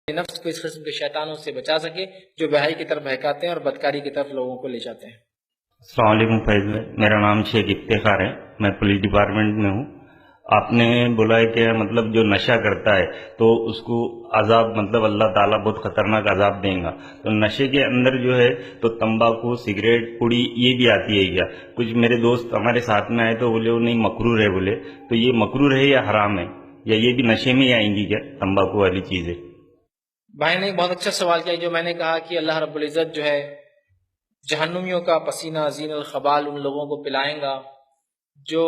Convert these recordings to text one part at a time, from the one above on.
نفس کو اس قسم کے شیطانوں سے بچا سکے جو بہائی کی طرف بہکاتے ہیں اور بدکاری کی طرف لوگوں کو لے جاتے ہیں۔ السلام علیکم فیض بھائی، میرا نام شیخ افتخار ہے، میں پولیس ڈپارٹمنٹ میں ہوں۔ آپ نے بولا ہے کہ مطلب جو نشہ کرتا ہے تو اس کو عذاب، مطلب اللہ تعالیٰ بہت خطرناک عذاب دیں گا، تو نشے کے اندر جو ہے تو تمباکو، سگریٹ، پوڑی یہ بھی آتی ہے کیا؟ کچھ میرے دوست ہمارے ساتھ میں آئے تو بولے وہ نہیں مکروہ ہے، بولے تو یہ مکروہ ہے یا حرام ہے، یا یہ بھی نشے میں ہی آئیں گی کیا تمباکو والی چیزیں؟ بھائی نے بہت اچھا سوال کیا۔ جو میں نے کہا کہ اللہ رب العزت جو ہے جہنمیوں کا پسینہ زین الخبال ان لوگوں کو پلائیں گا جو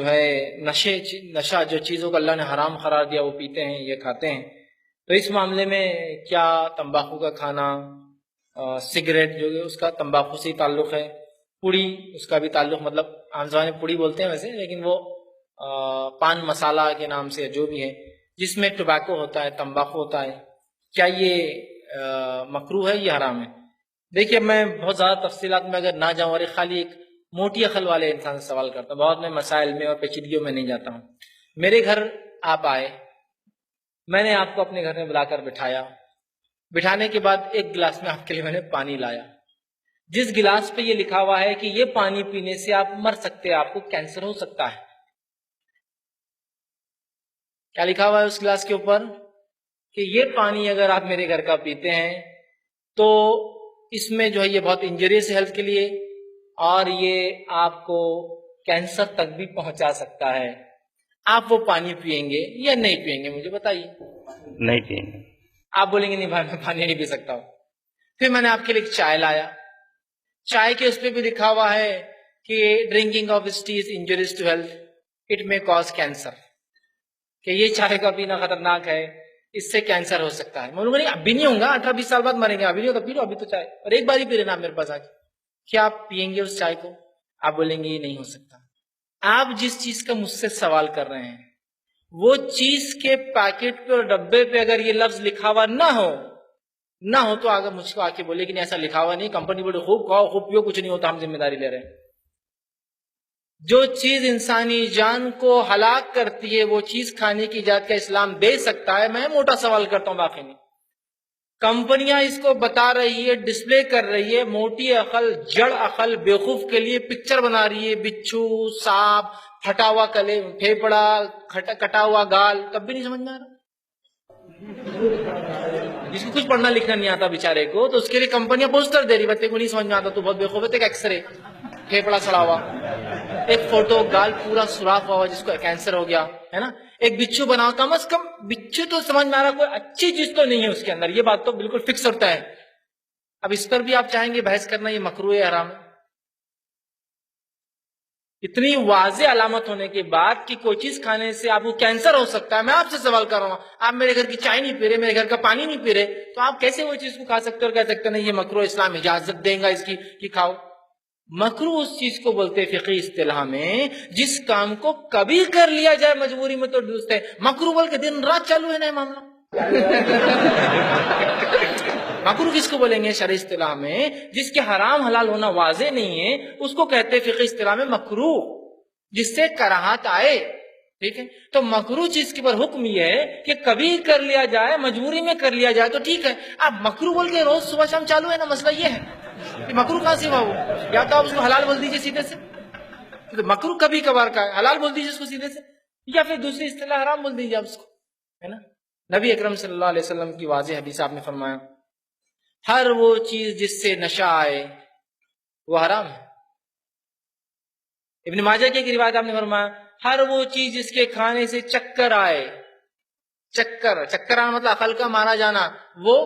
ہے نشہ جو چیزوں کو اللہ نے حرام قرار دیا وہ پیتے ہیں، یہ کھاتے ہیں۔ تو اس معاملے میں کیا تمباکو کا کھانا، سگریٹ جو اس کا تمباکو سے ہی تعلق ہے، پوڑی اس کا بھی تعلق، مطلب عام زبان میں پوڑی بولتے ہیں ویسے، لیکن وہ پان مسالہ کے نام سے جو بھی ہے جس میں ٹوبیکو ہوتا ہے، تمباکو ہوتا ہے، کیا یہ مکروہ ہے یا حرام ہے؟ دیکھیے میں بہت زیادہ تفصیلات میں اگر نہ جاؤں اور خالی ایک موٹی عقل والے انسان سے سوال کرتا ہوں، بہت میں مسائل میں اور پیچیدگیوں میں نہیں جاتا ہوں۔ میرے گھر آپ آئے، میں نے آپ کو اپنے گھر میں بلا کر بٹھایا، بٹھانے کے بعد ایک گلاس میں آپ کے لیے میں نے پانی لایا، جس گلاس پہ یہ لکھا ہوا ہے کہ یہ پانی پینے سے آپ مر سکتے ہیں، آپ کو کینسر ہو سکتا ہے۔ کیا لکھا ہوا ہے اس گلاس کے اوپر؟ کہ یہ پانی اگر آپ میرے گھر کا پیتے ہیں تو اس میں جو ہے یہ بہت انجریس ہے ہیلتھ کے لیے، اور یہ آپ کو کینسر تک بھی پہنچا سکتا ہے۔ آپ وہ پانی پیئیں گے یا نہیں پیئیں گے مجھے بتائیے؟ نہیں پئیں گے۔ آپ بولیں گے نہیں بھائی میں پانی نہیں پی سکتا ہوں۔ پھر میں نے آپ کے لیے چائے لایا، چائے کے اس پہ بھی لکھا ہوا ہے کہ ڈرنکنگ آف اس tea is injurious to health, it may cause cancer, کہ یہ چائے کا پینا خطرناک ہے، اس سے کینسر ہو سکتا ہے۔ میں بولوں گا نہیں ابھی نہیں ہوگا، 18-20 سال بعد مریں گے، ابھی نہیں ہوتا، پی لو ابھی تو چائے، اور ایک بار ہی پی لینا میرے پاس آ کے۔ کیا آپ پیئیں گے اس چائے کو؟ آپ بولیں گے یہ نہیں ہو سکتا۔ آپ جس چیز کا مجھ سے سوال کر رہے ہیں وہ چیز کے پیکٹ پہ اور ڈبے پہ اگر یہ لفظ لکھا ہوا نہ ہو تو اگر مجھ کو آ کے بولے کہ نہیں ایسا لکھا ہوا نہیں، کمپنی بولے خوب کھاؤ خوب پیو، کچھ نہیں ہوتا، ہم ذمہ داری لے رہے ہیں۔ جو چیز انسانی جان کو ہلاک کرتی ہے وہ چیز کھانے کی اجازت کا اسلام دے سکتا ہے؟ میں موٹا سوال کرتا ہوں، باقی نہیں۔ کمپنیاں اس کو بتا رہی ہے، ڈسپلے کر رہی ہے، موٹی عقل، جڑ عقل، بیوقوف کے لیے پکچر بنا رہی ہے، بچھو، سانپ، پھٹا ہوا کلے، پھیپڑا، کٹا ہوا گال، تب بھی نہیں سمجھ میں آ رہا۔ جس کو کچھ پڑھنا لکھنا نہیں آتا بیچارے کو، تو اس کے لیے کمپنیاں پوسٹر دے رہی، بچے کو نہیں سمجھ میں آتا تو بہت بیوقوف ہے، ایک ایکس رے، پھیپڑا سڑا ہوا، ایک فوٹو گال پورا سوراخ ہوا جس کو کینسر ہو گیا ہے نا، ایک بچھو بناؤ، کم از کم بچھو تو سمجھ میں آ رہا کوئی اچھی چیز تو نہیں ہے اس کے اندر، یہ بات تو بالکل فکس ہوتا ہے۔ اب اس پر بھی آپ چاہیں گے بحث کرنا یہ مکروہ ہے حرام ہے؟ اتنی واضح علامت ہونے کے بعد کہ کوئی چیز کھانے سے آپ کو کینسر ہو سکتا ہے، میں آپ سے سوال کر رہا ہوں، آپ میرے گھر کی چائے نہیں پی رہے، میرے گھر کا پانی نہیں پی رہے، تو آپ کیسے وہ چیز کو کھا سکتے اور کہہ سکتے نہیں یہ مکروہ، اسلام اجازت دیں گا اس کی کہ کھاؤ؟ مکروہ اس چیز کو بولتے فقہی اصطلاح میں جس کام کو کبھی کر لیا جائے مجبوری میں تو درست ہے۔ مکروہ بول کے دن رات چالو ہے نا معاملہ۔ مکروہ کس کو بولیں گے شرعی اصطلاح میں؟ جس کے حرام حلال ہونا واضح نہیں ہے اس کو کہتے فقہی اصطلاح میں مکروہ، جس سے کراہت آئے، ٹھیک ہے؟ تو مکروہ چیز کے پر حکم یہ ہے کہ کبھی کر لیا جائے، مجبوری میں کر لیا جائے تو ٹھیک ہے۔ اب مکروہ بول کے روز صبح شام چالو ہے نا، مسئلہ یہ ہے کہ مکروہ کہاں سے ہوا وہ؟ یا تو آپ اس کو حلال بول دیجئے سیدھے سے، تو مکروہ کبھی کبھار کا ہے، حلال بول دیجئے اس کو سیدھے سے، یا پھر دوسری اصطلاح حرام بول دیجئے آپ اس کو، ہے نا؟ نبی اکرم صلی اللہ علیہ وسلم کی واضح حدیث آپ نے فرمایا ہر وہ چیز جس سے نشہ آئے وہ حرام ہے۔ ابن ماجہ کی ایک روایت آپ نے فرمایا ہر وہ چیز جس کے کھانے سے چکر آئے، چکر آنا مطلب عقل کا مارا جانا، وہ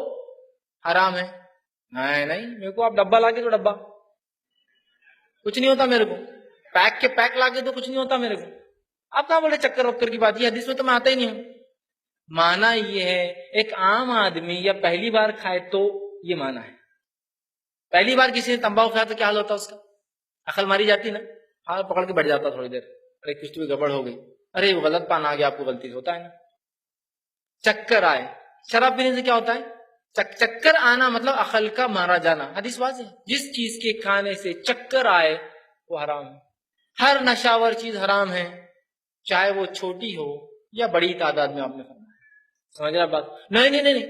حرام ہے۔ نہیں میرے کو آپ ڈبہ لا کے تو ڈبہ، کچھ نہیں ہوتا میرے کو، پیک کے پیک لا کے تو کچھ نہیں ہوتا میرے کو، آپ کہاں بولے چکر وکر کی بات؟ یہ حدیث میں تو میں آتا ہی نہیں ہوں۔ معنی یہ ہے ایک عام آدمی یا پہلی بار کھائے تو یہ معنی ہے، پہلی بار کسی نے تمباکو کھایا تو کیا حال ہوتا اس کا؟ عقل ماری جاتی نا، ہاتھ پکڑ کے بیٹھ جاتا تھوڑی دیر، ارے کچھ تو گڑبڑ ہو گئی، ارے وہ غلط پان آ گیا، آپ کو غلطی سے ہوتا ہے نا۔ چکر آئے، شراب پینے سے کیا ہوتا ہے؟ چکر آنا مطلب عقل کا مارا جانا، حدیث واضح ہے، جس چیز کے کھانے سے چکر آئے وہ حرام ہے۔ ہر نشاور چیز حرام ہے، چاہے وہ چھوٹی ہو یا بڑی تعداد میں، آپ نے فرمایا۔ سمجھ رہا بات؟ نہیں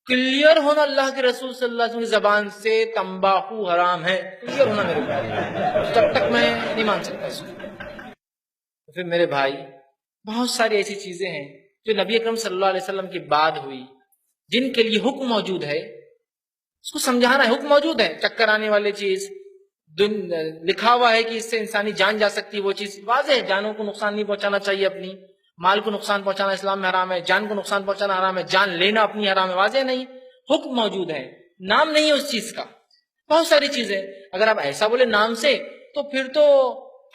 کلیئر ہونا اللہ کے رسول صلی اللہ علیہ وسلم کی زبان سے تمباکو حرام ہے، کلیئر ہونا میرے بھائی، جب تک میں نہیں مان سکتا اس کو۔ پھر میرے بھائی بہت ساری ایسی چیزیں ہیں جو نبی اکرم صلی اللہ علیہ وسلم کی بات ہوئی، جن کے لیے حکم موجود ہے، اس کو سمجھانا ہے، حکم موجود ہے۔ چکر آنے والی چیز لکھا ہوا ہے کہ اس سے انسانی جان جا سکتی ہے، وہ چیز واضح ہے، جانوں کو نقصان نہیں پہنچانا چاہیے، اپنی مال کو نقصان پہنچانا اسلام میں حرام ہے، جان کو نقصان پہنچانا حرام ہے، جان لینا اپنی حرام ہے، واضح نہیں، حکم موجود ہے، نام نہیں ہے اس چیز کا۔ بہت ساری چیزیں اگر آپ ایسا بولے نام سے تو پھر تو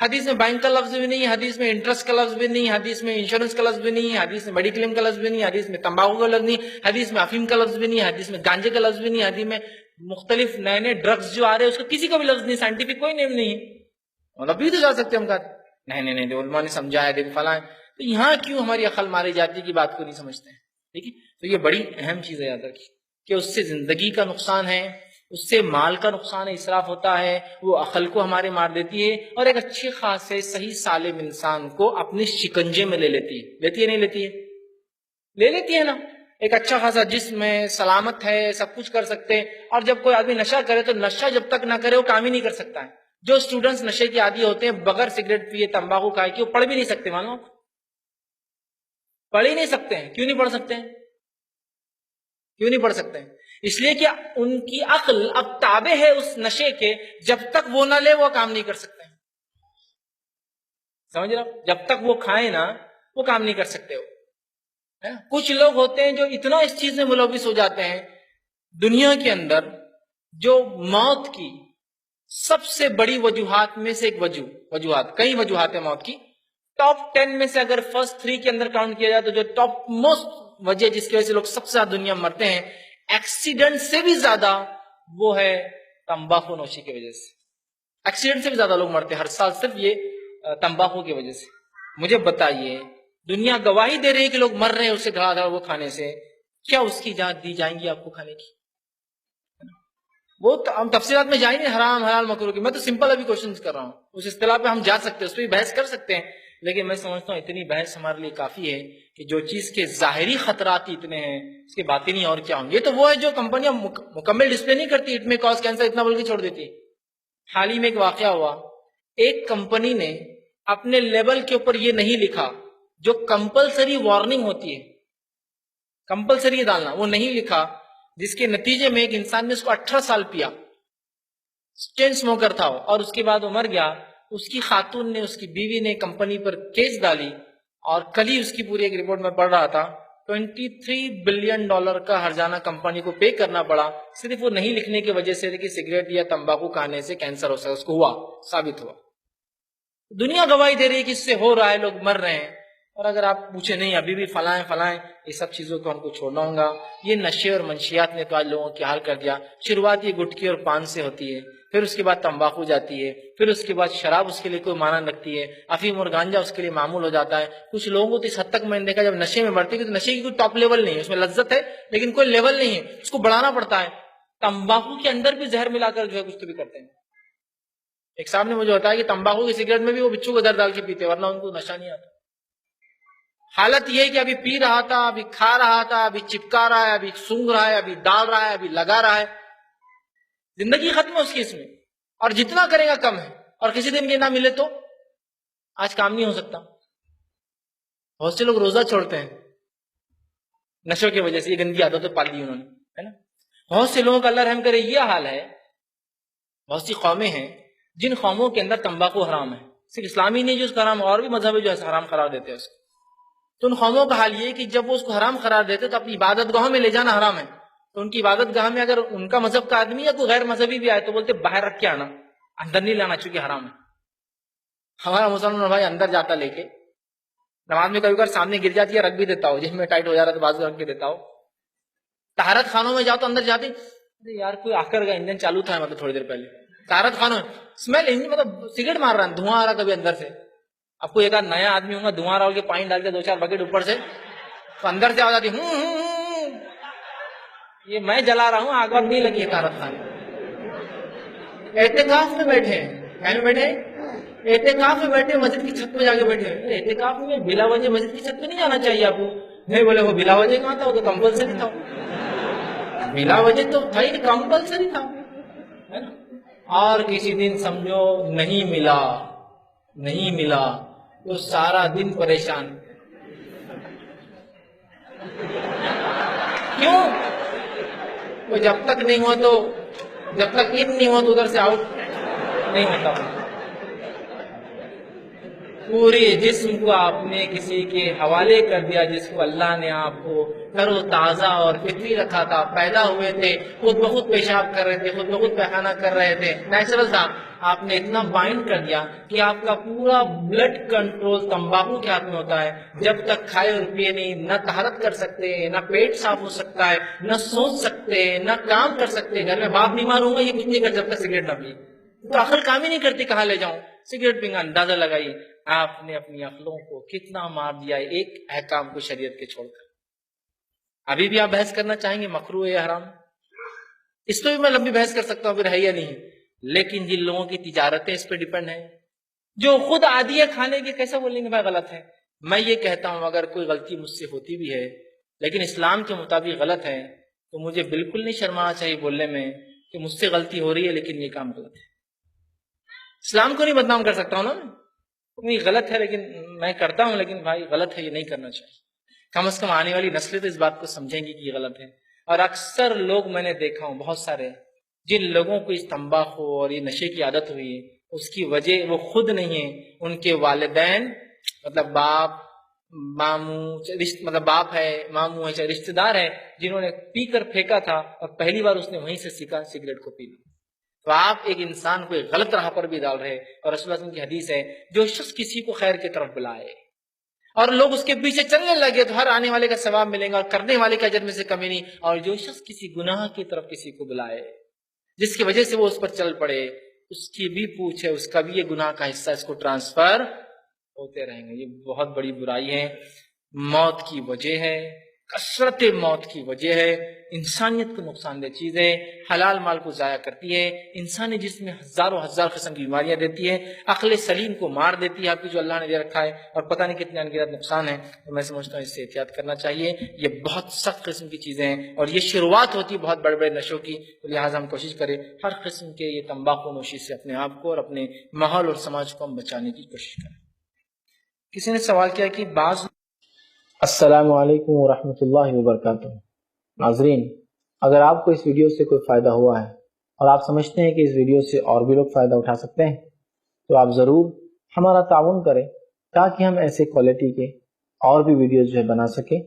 حدیث میں بینک کا لفظ بھی نہیں ہے، حدیث میں انٹرسٹ کا لفظ بھی نہیں ہے، حدیث میں انشورنس کا لفظ بھی نہیں ہے، حدیث میں میڈیکلیم کا لفظ بھی نہیں ہے، حدیث میں تمباکو کا لفظ نہیں ہے، حدیث میں افیم کا لفظ بھی نہیں ہے، حدیث میں گانجے کا لفظ بھی نہیں ہے، حدیث میں مختلف نئے نئے ڈرگز جو آ رہے ہیں اس کا کسی کا بھی لفظ نہیں، سائنٹیفک کوئی نیم نہیں ہے۔ مطلب بھی تو جا سکتے ہم کہتے نہیں علماء نے سمجھایا دیکھ فلاں ہے، تو یہاں کیوں ہماری عقل ماری جاتی کی بات کو نہیں سمجھتے ہیں؟ ٹھیک ہے، تو یہ بڑی اہم چیز ہے، یاد رکھیے کہ اس سے زندگی کا نقصان ہے، اس سے مال کا نقصان ہے، اسراف ہوتا ہے، وہ عقل کو ہمارے مار دیتی ہے، اور ایک اچھے خاصے صحیح سالم انسان کو اپنے شکنجے میں لے لیتی ہے نہیں لیتی ہے؟ لے لیتی ہے نا۔ ایک اچھا خاصا جسم ہے، سلامت ہے، سب کچھ کر سکتے ہیں، اور جب کوئی آدمی نشہ کرے تو نشہ جب تک نہ کرے وہ کام ہی نہیں کر سکتا ہے۔ جو اسٹوڈنٹس نشے کے عادی ہوتے ہیں بغیر سگریٹ پیے تمباکو کھائے کہ وہ پڑھ بھی نہیں سکتے، معلوم پڑھ ہی نہیں سکتے ہیں۔ کیوں نہیں پڑھ سکتے ہیں؟ کیوں نہیں پڑھ سکتے ہیں؟ اس لیے کہ ان کی عقل اب تابع ہے اس نشے کے، جب تک وہ نہ لے وہ کام نہیں کر سکتے ہیں۔ سمجھ رہا؟ جب تک وہ کھائے نا وہ کام نہیں کر سکتے ہو۔ کچھ لوگ ہوتے ہیں جو اتنا اس چیز میں ملوث ہو جاتے ہیں، دنیا کے اندر جو موت کی سب سے بڑی وجوہات میں سے ایک وجوہات، کئی وجوہات ہیں موت کی، ٹاپ 10 میں سے اگر فرسٹ 3 کے اندر کاؤنٹ کیا جائے تو جو ٹاپ موسٹ وجہ جس کی وجہ سے لوگ سب سے زیادہ دنیا میں مرتے ہیں، ایکسیڈنٹ سے بھی زیادہ، وہ ہے تمباکو نوشی کی وجہ سے۔ ایکسیڈنٹ سے بھی زیادہ لوگ مرتے ہیں ہر سال صرف یہ تمباکو کی وجہ سے۔ مجھے بتائیے، دنیا گواہی دے رہی ہے کہ لوگ مر رہے ہیں اسے دھڑا دھڑ وہ کھانے سے، کیا اس کی اجازت دی جائیں گی آپ کو کھانے کی؟ وہ ہم تفصیلات میں جائیں گے، حرام حلال مکروہ کی، میں تو سمپل ابھی کوشچن کر رہا ہوں، اس اصطلاح پہ ہم جا سکتے ہیں، اس پہ بھی بحث کر سکتے ہیں، لیکن میں سمجھتا ہوں اتنی بحث ہمارے لیے کافی ہے کہ جو چیز کے ظاہری خطرات اتنے ہیں اس کے باطنی اور کیا ہوں گے۔ یہ تو وہ ہے جو کمپنیاں مکمل ڈسپلے نہیں کرتی، اٹ میں کاز کینسر اتنا بول کے چھوڑ دیتی۔ حال ہی میں ایک واقعہ ہوا، ایک کمپنی نے اپنے لیبل کے اوپر یہ نہیں لکھا جو کمپلسری وارننگ ہوتی ہے، کمپلسری ڈالنا، وہ نہیں لکھا، جس کے نتیجے میں ایک انسان نے اس کو 18 سال پیا، چین اسموکر تھا وہ، اور اس کے بعد وہ مر گیا۔ اس کی خاتون نے، اس کی بیوی نے کمپنی پر کیس ڈالی، اور کل ہی اس کی پوری ایک رپورٹ میں پڑھ رہا تھا، $23 بلین کا ہرجانہ کمپنی کو پے کرنا پڑا، صرف وہ نہیں لکھنے کی وجہ سے کہ سگریٹ یا تمباکو کھانے سے کینسر ہو سکتا، اس کو ہوا، ثابت ہوا۔ دنیا گواہی دے رہی ہے کہ اس سے ہو رہا ہے، لوگ مر رہے ہیں، اور اگر آپ پوچھیں نہیں ابھی بھی فلاں یہ سب چیزوں کو ہم کو چھوڑنا ہوگا۔ یہ نشے اور منشیات نے تو آج لوگوں کی حال کر دیا۔ شروعات یہ گٹکی اور پان سے ہوتی ہے، پھر اس کے بعد تمباکو جاتی ہے، پھر اس کے بعد شراب اس کے لیے کوئی معنی رکھتی ہے، افیم اور گانجا اس کے لیے معمول ہو جاتا ہے۔ کچھ لوگوں کو تو اس حد تک میں نے دیکھا جب نشے میں بڑھتے تو نشے کی کوئی ٹاپ لیول نہیں ہے، اس میں لذت ہے لیکن کوئی لیول نہیں ہے، اس کو بڑھانا پڑتا ہے۔ تمباکو کے اندر بھی زہر ملا کر جو ہے کچھ تو بھی کرتے ہیں۔ ایک صاحب نے مجھے بتایا کہ تمباکو کی سگریٹ میں بھی وہ بچوں کو زہر ڈال کے پیتے، ورنہ ان کو نشہ نہیں آتا۔ حالت یہ ہے کہ ابھی پی رہا تھا، ابھی کھا رہا تھا، ابھی چپکا رہا ہے، ابھی سونگ رہا ہے، ابھی ڈال رہا ہے، ابھی لگا رہا ہے، زندگی ختم ہے اس کی اس میں، اور جتنا کرے گا کم ہے، اور کسی دن یہ نہ ملے تو آج کام نہیں ہو سکتا۔ بہت سے لوگ روزہ چھوڑتے ہیں نشوں کی وجہ سے، یہ گندی عادتیں پال دی انہوں نے، ہے نا۔ بہت سے لوگوں کا اللہ رحم کرے یہ حال ہے، بہت سی قومیں ہیں جن قوموں کے اندر تمباکو حرام ہے، صرف اسلامی نہیں جو اس کا حرام، اور بھی مذہب جو ہے حرام قرار دیتے ہیں اس کو۔ تو ان قوموں کا حال یہ ہے کہ جب وہ اس کو حرام قرار دیتے تو اپنی عبادت گاہوں میں لے جانا حرام ہے، تو ان کی عبادت گاہ میں اگر ان کا مذہب کا آدمی یا کوئی غیر مذہبی بھی آئے تو بولتے باہر رکھ کے آنا، اندر نہیں لانا چونکہ حرام ہے۔ ہمارا مسلمان بھائی اندر جاتا لے کے، نماز میں کبھی کبھار سامنے گر جاتی ہے رکھ بھی دیتا ہو، جس میں ٹائٹ ہو جا رہا ہے تو بازو رکھ کے دیتا ہو۔ طہارت خانوں میں جاؤ تو اندر جاتے یار کوئی آ کر گیا، انجن چالو تھا مطلب تھوڑی دیر پہلے، طہارت خانوں اسمیل انجن مطلب سگریٹ مار رہا ہے، دھواں آ رہا کبھی اندر سے۔ اب کوئی ایک آدھ نیا آدمی ہوگا دھواں رہا کے پانی ڈال کے 2-4 بکیٹ اوپر سے تو اندر سے آ جاتی یہ میں جلا رہا ہوں، آگ وقت نہیں لگی ہے طہارت خانے۔ اعتکاف میں بیٹھے ہیں، کیا میں بیٹھے اعتکاف میں بیٹھے، مسجد کی چھت پہ جا کے بیٹھے۔ اعتکاف میں بلا وجہ مسجد کی چھت پہ نہیں جانا چاہیے آپ کو، نہیں بولے وہ بلا وجہ کہاں تھا, وہ تو کمپلسری تھا, بلا وجہ تو تھا ہی, کمپلسری تھا, ہے نا. اور کسی دن سمجھو نہیں ملا تو سارا دن پریشان. کیوں؟ وہ جب تک نہیں ہوا تو, جب تک ان نہیں ہوا تو ادھر سے آؤٹ نہیں ہوتا. پورے جسم کو آپ نے کسی کے حوالے کر دیا جس کو اللہ نے آپ کو تر و تازہ اور فطری رکھا تھا. پیدا ہوئے تھے خود بخود پیشاب کر رہے تھے, خود بخود پیخانہ کر رہے تھے, نیچرل تھا. آپ نے اتنا بائنڈ کر دیا کہ آپ کا پورا بلڈ کنٹرول تمباکو کے ہاتھ میں ہوتا ہے. جب تک کھائے اور پیے نہیں, نہ طہارت کر سکتے, نہ پیٹ صاف ہو سکتا ہے, نہ سوچ سکتے, نہ کام کر سکتے. گھر میں باپ بیمار ہوں گا یہ کچھ نہیں کر جب تک سگریٹ نہ پیے, تو عقل کام ہی نہیں کرتی کہاں لے جاؤں. سگریٹ پینگا, اندازہ لگائیے آپ نے اپنی عقلوں کو کتنا مار دیا ہے ایک احکام کو شریعت کے چھوڑ کر. ابھی بھی آپ بحث کرنا چاہیں گے مکروہ یا حرام, اس پہ بھی میں لمبی بحث کر سکتا ہوں پھر ہے یا نہیں. لیکن جن لوگوں کی تجارتیں اس پہ ڈیپینڈ ہیں, جو خود عادی ہے کھانے کی, کیسا بولیں گے بھائی غلط ہے. میں یہ کہتا ہوں اگر کوئی غلطی مجھ سے ہوتی بھی ہے لیکن اسلام کے مطابق غلط ہے تو مجھے بالکل نہیں شرمانا چاہیے بولنے میں کہ مجھ سے غلطی ہو رہی ہے لیکن یہ کام غلط ہے. اسلام کو نہیں بدنام کر سکتا ہوں نا, نہیں غلط ہے لیکن میں کرتا ہوں, لیکن بھائی غلط ہے یہ نہیں کرنا چاہیے. کم از کم آنے والی نسلیں تو اس بات کو سمجھیں گی کہ یہ غلط ہے. اور اکثر لوگ میں نے دیکھا ہوں, بہت سارے جن لوگوں کو اس تمباکو اور یہ نشے کی عادت ہوئی ہے اس کی وجہ وہ خود نہیں ہے, ان کے والدین, مطلب باپ ماموں, مطلب باپ ہے, ماموں ہے, چاہے رشتے دار ہے, جنہوں نے پی کر پھینکا تھا اور پہلی بار اس نے وہیں سے سیکھا سگریٹ کو پینا. تو آپ ایک انسان کو ایک غلط راہ پر بھی ڈال رہے. اور رسول اللہ صلی اللہ علیہ وسلم کی حدیث ہے, جو شخص کسی کو خیر کی طرف بلائے اور لوگ اس کے پیچھے چلنے لگے تو ہر آنے والے کا ثواب ملے گا اور کرنے والے کے اجر میں سے کمی نہیں. اور جو شخص کسی گناہ کی طرف کسی کو بلائے جس کی وجہ سے وہ اس پر چل پڑے, اس کی بھی پوچھ ہے, اس کا بھی یہ گناہ کا حصہ اس کو ٹرانسفر ہوتے رہیں گے. یہ بہت بڑی برائی ہے, موت کی وجہ ہے, کثرت موت کی وجہ ہے, انسانیت کو نقصان دہ چیز ہے, حلال مال کو ضائع کرتی ہے, انسانی جسم میں ہزاروں ہزار قسم کی بیماریاں دیتی ہے, عقل سلیم کو مار دیتی ہے آپ کی جو اللہ نے دے رکھا ہے, اور پتہ نہیں کتنے انگیرت نقصان ہے. تو میں سمجھتا ہوں اس سے احتیاط کرنا چاہیے. یہ بہت سخت قسم کی چیزیں ہیں اور یہ شروعات ہوتی ہے بہت بڑے بڑے نشوں کی. تو لہٰذا ہم کوشش کریں ہر قسم کے یہ تمباکو نوشی سے اپنے آپ کو اور اپنے ماحول اور سماج کو ہم بچانے کی کوشش کریں. کسی نے سوال کیا کہ بعض. السلام علیکم ورحمۃ اللہ وبرکاتہ. ناظرین, اگر آپ کو اس ویڈیو سے کوئی فائدہ ہوا ہے اور آپ سمجھتے ہیں کہ اس ویڈیو سے اور بھی لوگ فائدہ اٹھا سکتے ہیں تو آپ ضرور ہمارا تعاون کریں تاکہ ہم ایسے کوالٹی کے اور بھی ویڈیوز جو ہے بنا سکیں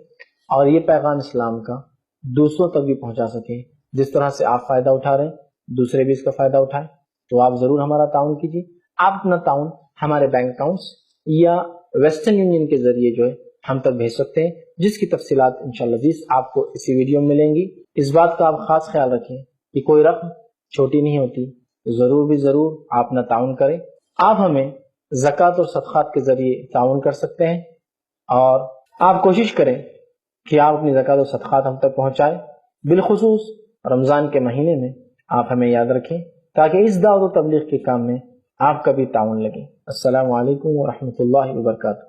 اور یہ پیغام اسلام کا دوسروں تک بھی پہنچا سکیں. جس طرح سے آپ فائدہ اٹھا رہے ہیں دوسرے بھی اس کا فائدہ اٹھائیں. تو آپ ضرور ہمارا تعاون کیجیے. آپ اپنا تعاون ہمارے بینک اکاؤنٹس یا ویسٹرن یونین کے ذریعے جو ہے ہم تک بھیج سکتے ہیں, جس کی تفصیلات انشاءاللہ عزیز آپ کو اسی ویڈیو میں ملیں گی. اس بات کا آپ خاص خیال رکھیں کہ کوئی رقم چھوٹی نہیں ہوتی. ضرور بھی ضرور آپ اپنا تعاون کریں. آپ ہمیں زکوٰۃ اور صدقات کے ذریعے تعاون کر سکتے ہیں اور آپ کوشش کریں کہ آپ اپنی زکوٰۃ اور صدقات ہم تک پہنچائیں. بالخصوص رمضان کے مہینے میں آپ ہمیں یاد رکھیں تاکہ اس دعوت و تبلیغ کے کام میں آپ کا بھی تعاون لگے. السلام علیکم ورحمۃ اللہ وبرکاتہ.